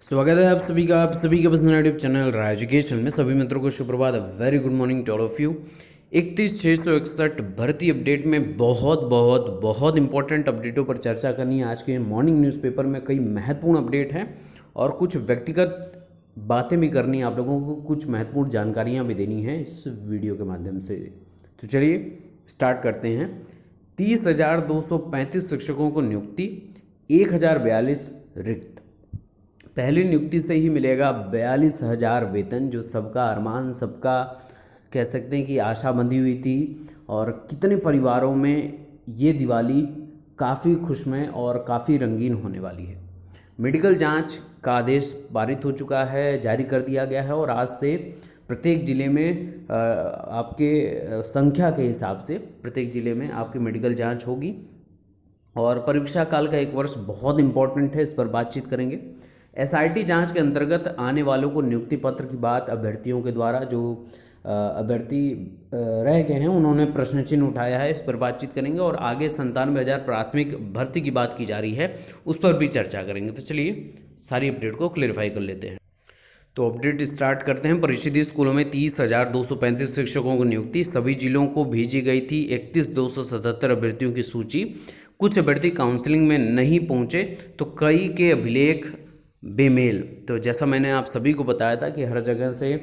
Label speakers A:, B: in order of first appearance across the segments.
A: स्वागत है आप सभी के पसंद यूट्यूब चैनल राय एजुकेशन में। सभी मित्रों को सुप्रभात, very good morning to all of you. 31,661 भर्ती अपडेट में बहुत इंपॉर्टेंट अपडेटों पर चर्चा करनी है। आज के मॉर्निंग न्यूज़पेपर में कई महत्वपूर्ण अपडेट हैं और कुछ व्यक्तिगत बातें भी करनी है, आप लोगों को कुछ महत्वपूर्ण जानकारियाँ भी देनी है इस वीडियो के माध्यम से। तो चलिए स्टार्ट करते हैं। 30,235 शिक्षकों को नियुक्ति, 1,042 रिक्त। पहली नियुक्ति से ही मिलेगा 42,000 वेतन, जो सबका अरमान, सबका कह सकते हैं कि आशा बंधी हुई थी। और कितने परिवारों में ये दिवाली काफ़ी खुशमय और काफ़ी रंगीन होने वाली है। मेडिकल जांच का आदेश पारित हो चुका है, जारी कर दिया गया है और आज से प्रत्येक ज़िले में आपके संख्या के हिसाब से प्रत्येक ज़िले में आपकी मेडिकल जांच होगी। और परीक्षा काल का 1 वर्ष बहुत इंपॉर्टेंट है, इस पर बातचीत करेंगे। एसआईटी जांच के अंतर्गत आने वालों को नियुक्ति पत्र की बात, अभ्यर्थियों के द्वारा जो अभ्यर्थी रह गए हैं उन्होंने प्रश्न चिन्ह उठाया है, इस पर बातचीत करेंगे। और आगे 97,000 प्राथमिक भर्ती की बात की जा रही है, उस पर भी चर्चा करेंगे। तो चलिए सारी अपडेट को क्लेरिफाई कर लेते हैं। तो अपडेट स्टार्ट करते हैं। परिषदीय स्कूलों में 30,235 शिक्षकों को नियुक्ति, सभी जिलों को भेजी गई थी 31,277 अभ्यर्थियों की सूची। कुछ अभ्यर्थी काउंसलिंग में नहीं पहुंचे तो कई के अभिलेख बेमेल। तो जैसा मैंने आप सभी को बताया था कि हर जगह से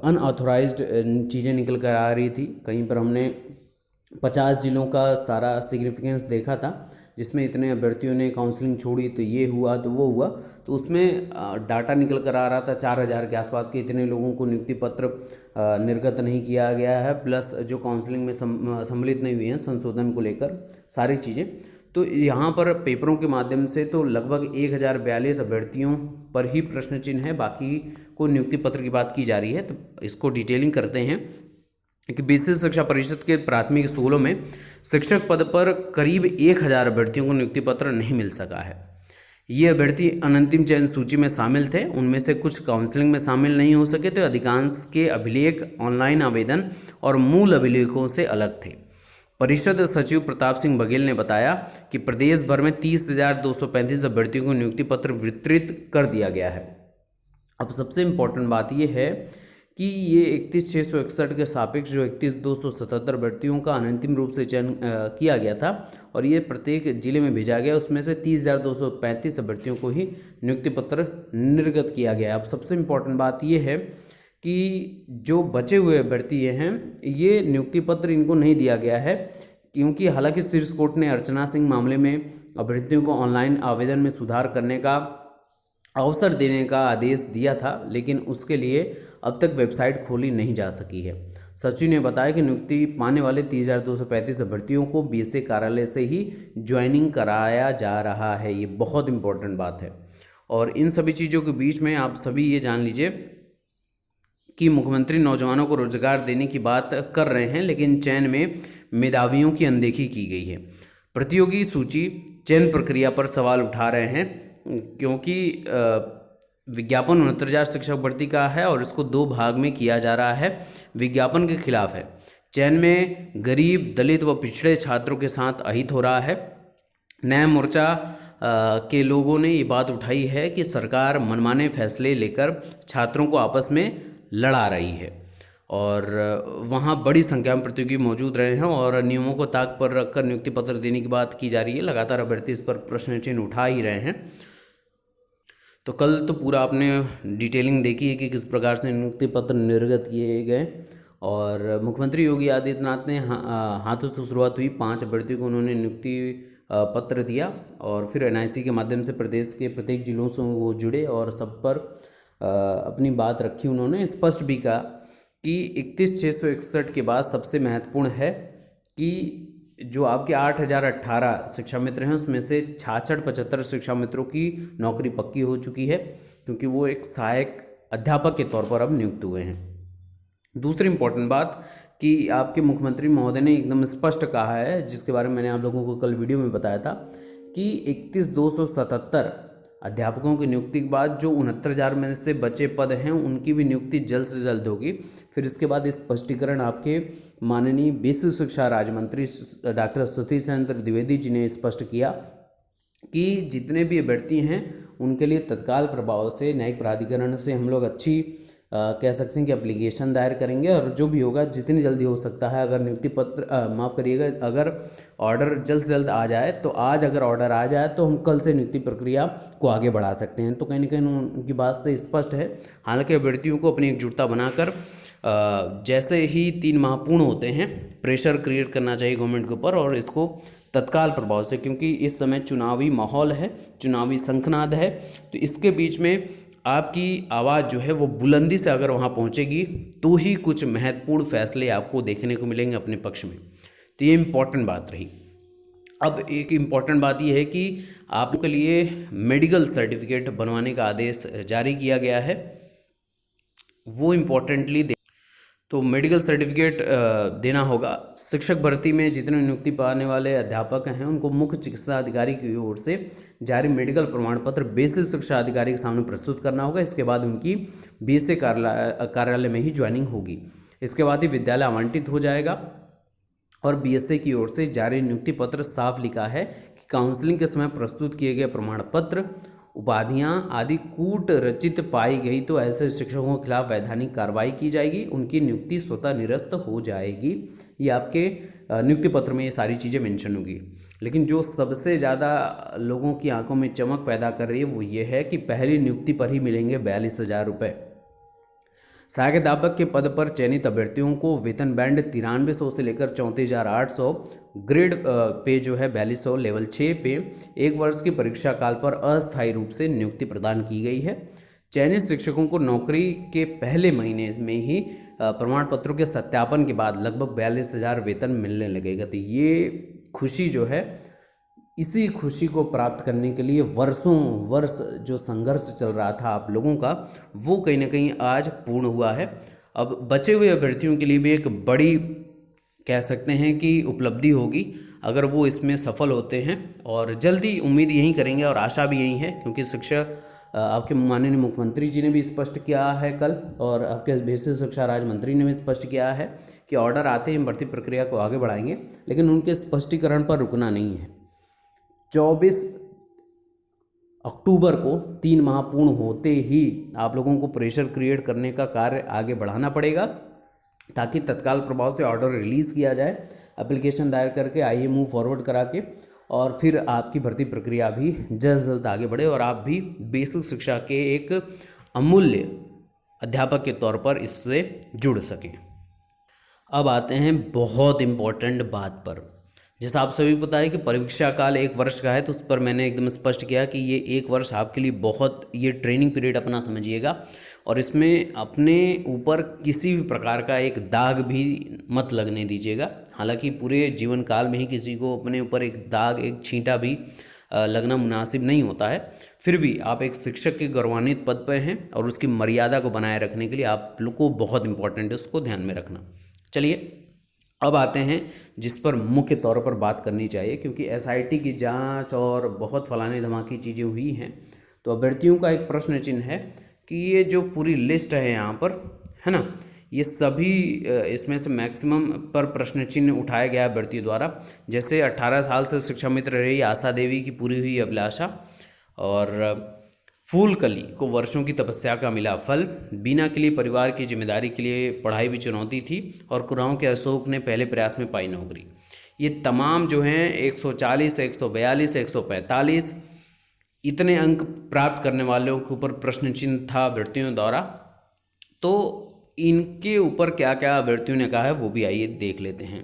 A: अनऑथोराइज्ड चीज़ें निकल कर आ रही थी। कहीं पर हमने 50 जिलों का सारा सिग्निफिकेंस देखा था, जिसमें इतने अभ्यर्थियों ने काउंसलिंग छोड़ी, तो ये हुआ तो वो हुआ। तो उसमें डाटा निकल कर आ रहा था 4,000 के आसपास के इतने लोगों को नियुक्ति पत्र निर्गत नहीं किया गया है, प्लस जो काउंसलिंग में सम्मिलित नहीं हुए हैं संशोधन को लेकर सारी चीज़ें। तो यहाँ पर पेपरों के माध्यम से तो लगभग 1,042 अभ्यर्थियों पर ही प्रश्न चिन्ह है, बाकी को नियुक्ति पत्र की बात की जा रही है। तो इसको डिटेलिंग करते हैं कि बीसी शिक्षा परिषद के प्राथमिक स्कूलों में शिक्षक पद पर करीब 1,000 अभ्यर्थियों को नियुक्ति पत्र नहीं मिल सका है। ये अभ्यर्थी अंतिम चयन सूची में शामिल थे, उनमें से कुछ काउंसलिंग में शामिल नहीं हो सके, तो अधिकांश के अभिलेख ऑनलाइन आवेदन और मूल अभिलेखों से अलग थे। परिषद सचिव प्रताप सिंह बघेल ने बताया कि प्रदेश भर में 30,235 अभ्यर्थियों को नियुक्ति पत्र वितरित कर दिया गया है। अब सबसे इम्पोर्टेंट बात यह है कि ये 31,661 के सापेक्ष जो 31,277 अभ्यर्थियों का अंतिम रूप से चयन किया गया था और ये प्रत्येक जिले में भेजा गया, उसमें से 30,235 अभ्यर्थियों को ही नियुक्ति पत्र निर्गत किया गया। अब सबसे इम्पोर्टेंट बात यह है कि जो बचे हुए अभ्यर्थी हैं ये नियुक्ति पत्र इनको नहीं दिया गया है, क्योंकि हालांकि शीर्ष कोर्ट ने अर्चना सिंह मामले में अभ्यर्थियों को ऑनलाइन आवेदन में सुधार करने का अवसर देने का आदेश दिया था, लेकिन उसके लिए अब तक वेबसाइट खोली नहीं जा सकी है। सचिव ने बताया कि नियुक्ति पाने वाले 30,235 अभ्यर्थियों को बीएसए कार्यालय से ही ज्वाइनिंग कराया जा रहा है। ये बहुत इंपॉर्टेंट बात है। और इन सभी चीज़ों के बीच में आप सभी ये जान लीजिए कि मुख्यमंत्री नौजवानों को रोजगार देने की बात कर रहे हैं, लेकिन चयन में मेधावियों की अनदेखी की गई है। प्रतियोगी सूची चयन प्रक्रिया पर सवाल उठा रहे हैं, क्योंकि विज्ञापन 69,000 शिक्षक भर्ती का है और इसको 2 भाग में किया जा रहा है। विज्ञापन के खिलाफ है। चयन में गरीब, दलित व पिछड़े छात्रों के साथ अहित हो रहा है। नया मोर्चा के लोगों ने ये बात उठाई है कि सरकार मनमाने फैसले लेकर छात्रों को आपस में लड़ा रही है और वहाँ बड़ी संख्या में प्रतियोगी मौजूद रहे हैं और नियमों को ताक पर रखकर नियुक्ति पत्र देने की बात की जा रही है। लगातार अभ्यर्थी इस पर प्रश्न चिन्ह उठा ही रहे हैं। तो कल तो पूरा आपने डिटेलिंग देखी है कि किस प्रकार से नियुक्ति पत्र निर्गत किए गए और मुख्यमंत्री योगी आदित्यनाथ ने हाथों से शुरुआत हुई। 5 अभ्यर्थियों को उन्होंने नियुक्ति पत्र दिया और फिर एनआईसी के माध्यम से प्रदेश के प्रत्येक जिलों से वो जुड़े और सब पर अपनी बात रखी। उन्होंने स्पष्ट भी कहा कि 31,661 के बाद सबसे महत्वपूर्ण है कि जो आपके 8,018 शिक्षा मित्र हैं उसमें से 66-75 शिक्षा मित्रों की नौकरी पक्की हो चुकी है, क्योंकि वो एक सहायक अध्यापक के तौर पर अब नियुक्त हुए हैं। दूसरी इंपॉर्टेंट बात कि आपके मुख्यमंत्री महोदय ने एकदम स्पष्ट कहा है, जिसके बारे में मैंने आप लोगों को कल वीडियो में बताया था, कि 31,277 अध्यापकों की नियुक्ति के बाद जो 69,000 में से बचे पद हैं उनकी भी नियुक्ति जल्द से जल्द होगी। फिर इसके बाद स्पष्टीकरण आपके माननीय बेसिक शिक्षा राज्य मंत्री डॉक्टर सतीश चंद्र द्विवेदी जी ने स्पष्ट किया कि जितने भी अभ्यर्थी हैं उनके लिए तत्काल प्रभाव से न्यायिक प्राधिकरण से हम लोग अच्छी कह सकते हैं कि एप्लीकेशन दायर करेंगे, और जो भी होगा जितनी जल्दी हो सकता है, अगर नियुक्ति पत्र माफ़ करिएगा, अगर ऑर्डर जल्द से जल्द आ जाए तो आज, अगर ऑर्डर आ जाए तो हम कल से नियुक्ति प्रक्रिया को आगे बढ़ा सकते हैं। तो कहीं ना कहीं उनकी बात से स्पष्ट है। हालांकि अभ्यर्थियों को अपनी एकजुटता बनाकर जैसे ही 3 माह पूर्ण होते हैं प्रेशर क्रिएट करना चाहिए गवर्नमेंट के ऊपर, और इसको तत्काल प्रभाव से, क्योंकि इस समय चुनावी माहौल है, चुनावी शंखनाद है, तो इसके बीच में आपकी आवाज़ जो है वो बुलंदी से अगर वहाँ पहुँचेगी तो ही कुछ महत्वपूर्ण फैसले आपको देखने को मिलेंगे अपने पक्ष में। तो ये इम्पॉर्टेंट बात रही। अब एक इम्पॉर्टेंट बात ये है कि आपके लिए मेडिकल सर्टिफिकेट बनवाने का आदेश जारी किया गया है, वो इम्पोर्टेंटली तो मेडिकल सर्टिफिकेट देना होगा। शिक्षक भर्ती में जितने नियुक्ति पाने वाले अध्यापक हैं उनको मुख्य चिकित्सा अधिकारी की ओर से जारी मेडिकल प्रमाण पत्र बेसिक शिक्षा अधिकारी के सामने प्रस्तुत करना होगा। इसके बाद उनकी बीएसए कार्यालय में ही ज्वाइनिंग होगी। इसके बाद ही विद्यालय आवंटित हो जाएगा, और बीएसए की ओर से जारी नियुक्ति पत्र साफ लिखा है कि काउंसलिंग के समय प्रस्तुत किए गए प्रमाण पत्र, उपाधियां आदि कूट रचित पाई गई तो ऐसे शिक्षकों के खिलाफ वैधानिक कार्रवाई की जाएगी, उनकी नियुक्ति स्वतः निरस्त हो जाएगी। ये आपके नियुक्ति पत्र में ये सारी चीज़ें मेंशन होगी। लेकिन जो सबसे ज़्यादा लोगों की आंखों में चमक पैदा कर रही है वो ये है कि पहली नियुक्ति पर ही मिलेंगे 42,000 रुपये। सहायक अध्यापक के पद पर चयनित अभ्यर्थियों को वेतन बैंड 9300 से लेकर 34,800, ग्रेड पे जो है 4200, लेवल 6 पे 1 वर्ष की परीक्षा काल पर अस्थायी रूप से नियुक्ति प्रदान की गई है। चयनित शिक्षकों को नौकरी के पहले महीने में ही प्रमाण पत्रों के सत्यापन के बाद लगभग 42,000 वेतन मिलने लगेगा। तो ये खुशी जो है, इसी खुशी को प्राप्त करने के लिए वर्षों वर्ष जो संघर्ष चल रहा था आप लोगों का, वो कहीं ना कहीं आज पूर्ण हुआ है। अब बचे हुए अभ्यर्थियों के लिए भी एक बड़ी कह सकते हैं कि उपलब्धि होगी अगर वो इसमें सफल होते हैं, और जल्दी उम्मीद यही करेंगे और आशा भी यही है, क्योंकि शिक्षा आपके माननीय मुख्यमंत्री जी ने भी स्पष्ट किया है कल, और आपके बेसिक शिक्षा राज्य मंत्री ने भी स्पष्ट किया है कि ऑर्डर आते ही भर्ती प्रक्रिया को आगे बढ़ाएंगे। लेकिन उनके स्पष्टीकरण पर रुकना नहीं है। 24 अक्टूबर को 3 माह पूर्ण होते ही आप लोगों को प्रेशर क्रिएट करने का कार्य आगे बढ़ाना पड़ेगा, ताकि तत्काल प्रभाव से ऑर्डर रिलीज़ किया जाए, एप्लीकेशन दायर करके आइए मूव फॉरवर्ड करा के, और फिर आपकी भर्ती प्रक्रिया भी जल्द से जल्द आगे बढ़े और आप भी बेसिक शिक्षा के एक अमूल्य अध्यापक के तौर पर इससे जुड़ सकें। अब आते हैं बहुत इम्पोर्टेंट बात पर। जैसा आप सभी को पता है कि परीक्षा काल 1 वर्ष का है, तो उस पर मैंने एकदम स्पष्ट किया कि ये 1 वर्ष आपके लिए बहुत, ये ट्रेनिंग पीरियड अपना समझिएगा, और इसमें अपने ऊपर किसी भी प्रकार का एक दाग भी मत लगने दीजिएगा। हालांकि पूरे जीवन काल में ही किसी को अपने ऊपर एक दाग, एक छींटा भी लगना मुनासिब नहीं होता है, फिर भी आप एक शिक्षक के गौरवान्वित पद पर हैं, और उसकी मर्यादा को बनाए रखने के लिए आप लोग को बहुत इंपॉर्टेंट है, उसको ध्यान में रखना। चलिए अब आते हैं जिस पर मुख्य तौर पर बात करनी चाहिए, क्योंकि एसआईटी की जांच और बहुत फलाने धमाके चीज़ें हुई हैं, तो अभ्यर्थियों का एक प्रश्न चिन्ह है कि ये जो पूरी लिस्ट है यहाँ पर, है ना, ये सभी इसमें से मैक्सिमम पर प्रश्न चिन्ह उठाया गया अभ्यर्थियों द्वारा। जैसे 18 साल से शिक्षा मित्र रही आशा देवी की पूरी हुई अभिलाषा, और फूलकली को वर्षों की तपस्या का मिला फल, बीना के लिए परिवार की जिम्मेदारी के लिए पढ़ाई भी चुनौती थी, और कुराओं के अशोक ने पहले प्रयास में पाई नौकरी। ये तमाम जो हैं 140, 142, 145 इतने अंक प्राप्त करने वालों के ऊपर प्रश्न चिन्ह था अभ्यर्थियों द्वारा। तो इनके ऊपर क्या क्या अभ्यर्थियों ने कहा है वो भी आइए देख लेते हैं।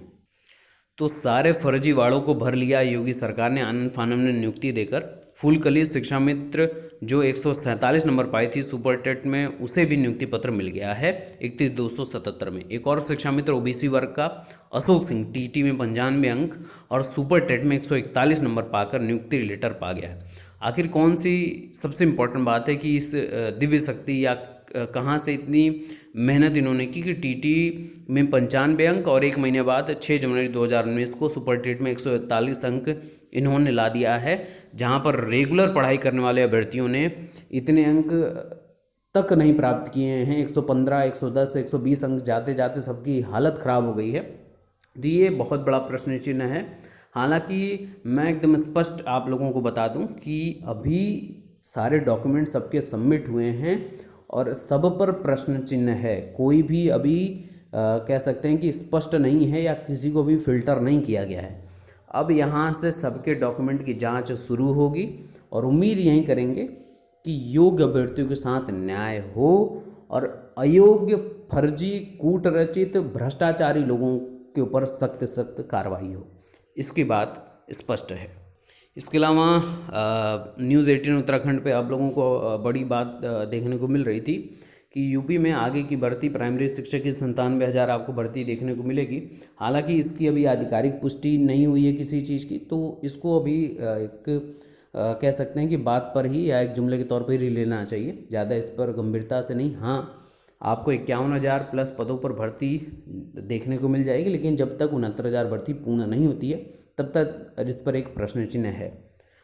A: तो सारे फर्जीवाड़ों को भर लिया योगी सरकार ने आनंद फानन में नियुक्ति देकर। फूलकली शिक्षा मित्र जो 147 नंबर पाई थी सुपर टेट में, उसे भी नियुक्ति पत्र मिल गया है 31,277 में। एक और शिक्षा मित्र ओबीसी वर्ग का अशोक सिंह टीटी में 95 अंक और सुपर टेट में 141 नंबर पाकर नियुक्ति लेटर पा गया है। आखिर कौन सी सबसे इम्पोर्टेंट बात है कि इस दिव्य शक्ति या कहाँ से इतनी मेहनत इन्होंने की कि टीटी में 95 अंक और 1 महीने बाद 6 जनवरी 2019 को सुपर टेट में 141 अंक इन्होंने ला दिया है, जहाँ पर रेगुलर पढ़ाई करने वाले अभ्यर्थियों ने इतने अंक तक नहीं प्राप्त किए हैं। 115, 110, 120 अंक जाते जाते सबकी हालत ख़राब हो गई है। तो ये बहुत बड़ा प्रश्न चिन्ह है। हालांकि मैं एकदम स्पष्ट आप लोगों को बता दूं कि अभी सारे डॉक्यूमेंट सबके सबमिट हुए हैं और सब पर प्रश्न चिन्ह है। कोई भी अभी कह सकते हैं कि स्पष्ट नहीं है या किसी को भी फिल्टर नहीं किया गया है। अब यहाँ से सबके डॉक्यूमेंट की जांच शुरू होगी और उम्मीद यही करेंगे कि योग्य अभ्यर्थियों के साथ न्याय हो और अयोग्य, फर्जी, कूटरचित, भ्रष्टाचारी लोगों के ऊपर सख्त सख्त कार्रवाई हो। इसकी बात स्पष्ट है। इसके अलावा न्यूज़ 18 उत्तराखंड पे आप लोगों को बड़ी बात देखने को मिल रही थी कि यूपी में आगे की भर्ती प्राइमरी शिक्षक की 97,000 आपको भर्ती देखने को मिलेगी। हालांकि इसकी अभी आधिकारिक पुष्टि नहीं हुई है किसी चीज़ की, तो इसको अभी एक कह सकते हैं कि बात पर ही या एक जुमले के तौर पर ही लेना चाहिए, ज़्यादा इस पर गंभीरता से नहीं। हाँ, आपको 51,000 प्लस पदों पर भर्ती देखने को मिल जाएगी, लेकिन जब तक 69,000 भर्ती पूर्ण नहीं होती है तब तक इस पर एक प्रश्न चिन्ह है।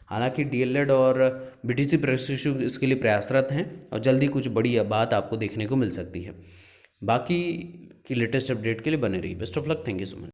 A: हालांकि डीएलएड और बीटीसी प्रशिक्षु इसके लिए प्रयासरत हैं और जल्दी कुछ बड़ी बात आपको देखने को मिल सकती है। बाकी की लेटेस्ट अपडेट के लिए बने रहिए। Best of luck, thank you so much.